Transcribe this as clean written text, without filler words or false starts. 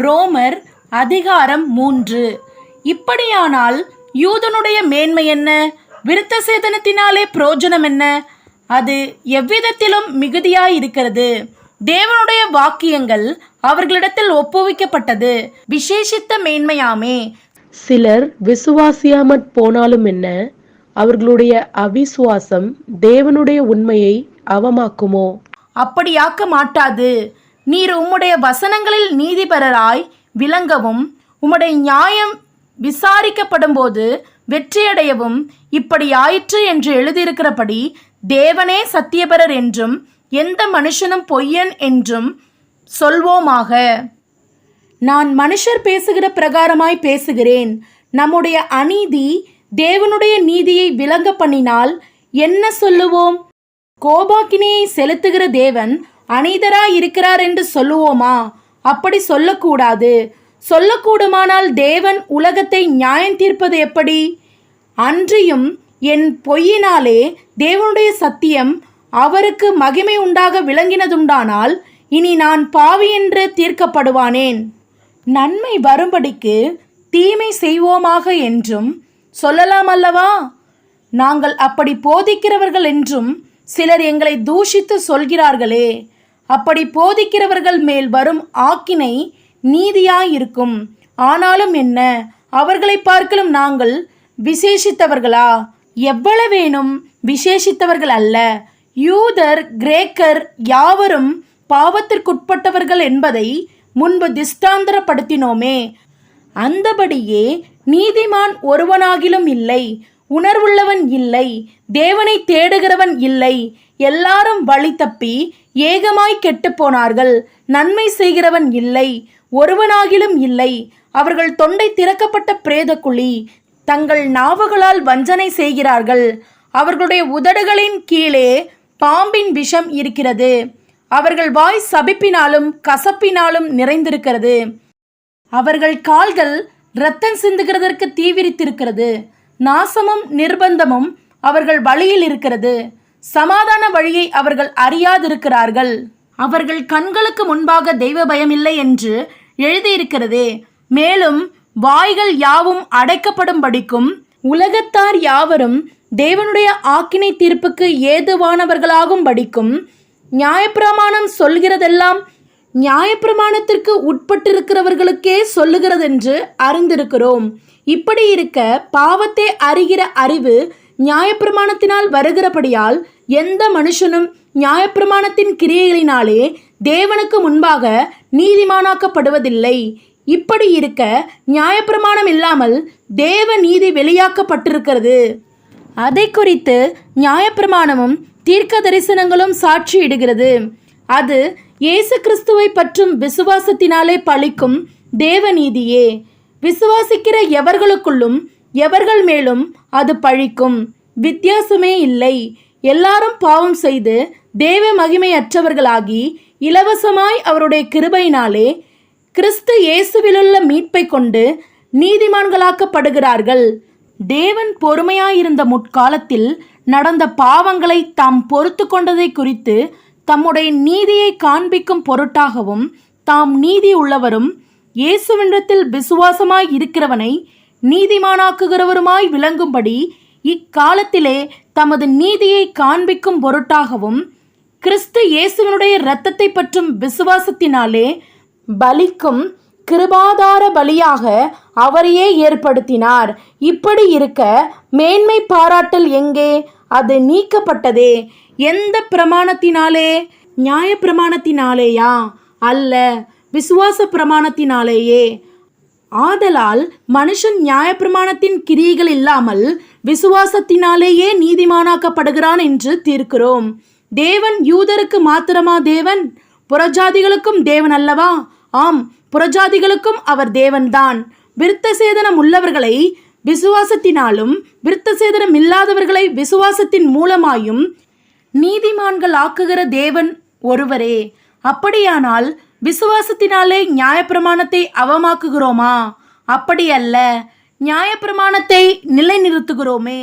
ரோமர் அதிகாரம் 3. இப்படியானால் யூதனுடைய மேன்மை என்ன? விருத்த சேதனத்தினாலே பிரயோஜனம் என்ன? அது எவ்விதத்திலும் மிகுதியாயிருக்கிறது. தேவனுடைய வாக்கியங்கள் அவர்களிடத்தில் ஒப்புவிக்கப்பட்டது விசேஷித்த மேன்மையாமே. சிலர் விசுவாசியாமற் போனாலும் என்ன? அவர்களுடைய அவிசுவாசம் தேவனுடைய உண்மையை அவமாக்குமோ? அப்படியாக்க மாட்டாது. நீர் உம்முடைய வசனங்களில் நீதிபரராய் விளங்கவும் உம்முடைய நியாயம் விசாரிக்கப்படும் போது வெற்றியடையவும் இப்படி ஆயிற்று என்று எழுதியிருக்கிறபடி தேவனே சத்தியபரர் என்றும் எந்த மனுஷனும் பொய்யன் என்றும் சொல்வோமாக. நான் மனுஷர் பேசுகிற பிரகாரமாய் பேசுகிறேன். நம்முடைய அநீதி தேவனுடைய நீதியை விளங்க பண்ணினால் என்ன சொல்லுவோம்? கோபாக்கினையை செலுத்துகிற தேவன் அநீதராய் இருக்கிறார் என்று சொல்லுவோமா? அப்படி சொல்லக்கூடாது. சொல்லக்கூடுமானால் தேவன் உலகத்தை நியாயம் தீர்ப்பது எப்படி? அன்றியும் என் பொய்யினாலே தேவனுடைய சத்தியம் அவருக்கு மகிமை உண்டாக விளங்கினதுண்டானால் இனி நான் பாவி என்று தீர்க்கப்படுவானேன். நன்மை வரும்படிக்கு தீமை செய்வோமாக என்றும் சொல்லலாம் அல்லவா? நாங்கள் அப்படி போதிக்கிறவர்கள் என்றும் சிலர் எங்களை தூஷித்து சொல்கிறார்களே. அப்படி போதிக்கிறவர்கள் மேல் வரும் ஆக்கினை நீதியாயிருக்கும். ஆனாலும் என்ன, அவர்களை பார்க்கலும் நாங்கள் விசேஷித்தவர்களா? எவ்வளவேனும் விசேஷித்தவர்கள் அல்ல. யூதர் கிரேக்கர் யாவரும் பாவத்திற்குட்பட்டவர்கள் என்பதை முன்பு திஷ்டாந்தரப்படுத்தினோமே. அந்தபடியே நீதிமான் ஒருவனாகிலும் இல்லை, உணர்வுள்ளவன் இல்லை, தேவனை தேடுகிறவன் இல்லை. எல்லாரும் வழி தப்பி ஏகமாய் கெட்டுப்போனார்கள். நன்மை செய்கிறவன் இல்லை, ஒருவனாகிலும் இல்லை. அவர்கள் தொண்டை திறக்கப்பட்ட பிரேத குழி. தங்கள் நாவுகளால் வஞ்சனை செய்கிறார்கள். அவர்களுடைய உதடுகளின் கீழே பாம்பின் விஷம் இருக்கிறது. அவர்கள் வாய் சபிப்பினாலும் கசப்பினாலும் நிறைந்திருக்கிறது. அவர்கள் கால்கள் இரத்தம் சிந்துகிறதற்கு தீவிரித்திருக்கிறது. நாசமும் நிர்பந்தமும் அவர்கள் வழியில் இருக்கிறது. சமாதான வழியை அவர்கள் அறியாதிருக்கிறார்கள். அவர்கள் கண்களுக்கு முன்பாக தெய்வ பயமில்லை என்று எழுதியிருக்கிறதே. மேலும் வாய்கள் யாவும் அடைக்கப்படும்படிக்கும் உலகத்தார் யாவரும் தேவனுடைய ஆக்கினை தீர்ப்புக்கு ஏதுவானவர்களாகும் படிக்கும் நியாயப்பிரமாணம் சொல்கிறதெல்லாம் நியாயப்பிரமாணத்திற்கு உட்பட்டிருக்கிறவர்களுக்கே சொல்லுகிறதென்று அறிந்திருக்கிறோம். இப்படி இருக்க பாவத்தை அறிகிற அறிவு நியாயப்பிரமாணத்தினால் வருகிறபடியால் எந்த மனுஷனும் நியாயப்பிரமாணத்தின் கிரியைகளினாலே தேவனுக்கு முன்பாக நீதிமானாக்கப்படுவதில்லை. இப்படி இருக்க நியாயப்பிரமாணம் இல்லாமல் தேவ நீதி வெளியாக்கப்பட்டிருக்கிறது. அதை குறித்து நியாயப்பிரமாணமும் தீர்க்க தரிசனங்களும் சாட்சியிடுகிறது. அது இயேசு கிறிஸ்துவை பற்றும் விசுவாசத்தினாலே பலிக்கும் தேவநீதியே. விசுவாசிக்கிற எவர்களுக்குள்ளும் எவர்கள் மேலும் அது பழிக்கும். வித்தியாசமே இல்லை. எல்லாரும் பாவம் செய்து தேவ மகிமையற்றவர்களாகி இலவசமாய் அவருடைய கிருபையினாலே கிறிஸ்து இயேசுவிலுள்ள மீட்பை கொண்டு நீதிமான்களாக்கப்படுகிறார்கள். தேவன் பொறுமையாயிருந்த முற்காலத்தில் நடந்த பாவங்களை தாம் பொறுத்து கொண்டதை குறித்து தம்முடைய நீதியை காண்பிக்கும் பொருட்டாகவும் தாம் நீதி உள்ளவரும் இயேசுவினிடத்தில் விசுவாசமாய் இருக்கிறவனை நீதிமானாக்குகிறவருமாய் விளங்கும்படி இக்காலத்திலே தமது நீதியை காண்பிக்கும் பொருட்டாகவும் கிறிஸ்து இயேசுவினுடைய இரத்தத்தை பற்றும் விசுவாசத்தினாலே பலிக்கும் கிருபாதார பலியாக அவரையே ஏற்படுத்தினார். இப்படி இருக்க மேன்மை பாராட்டல் எங்கே? அது நீக்கப்பட்டதே. எந்த பிரமாணத்தினாலே? நியாய பிரமாணத்தினாலேயா? அல்ல, விசுவாச பிரமாணத்தினாலேயே. ஆதலால் மனுஷன் நியாயப்பிரமாணத்தின் கிரியைகள் இல்லாமல் விசுவாசத்தினாலேயே நீதிமானாக்கப்படுகிறான் என்று தீர்க்கிறோம். தேவன் யூதருக்கு மாத்திரமா தேவன்? புறஜாதிகளுக்கும் தேவன் அல்லவா? ஆம், புறஜாதிகளுக்கும் அவர் தேவன்தான். விருத்த சேதனம் உள்ளவர்களை விசுவாசத்தினாலும் விருத்த சேதனம் இல்லாதவர்களை விசுவாசத்தின் மூலமாயும் நீதிமான்கள் ஆக்குகிற தேவன் ஒருவரே. அப்படியானால் விசுவாசத்தினாலே நியாயப்பிரமாணத்தை அவமாக்குகிறோமா? அப்படியல்ல, நியாயப்பிரமாணத்தை நிலைநிறுத்துகிறோமே.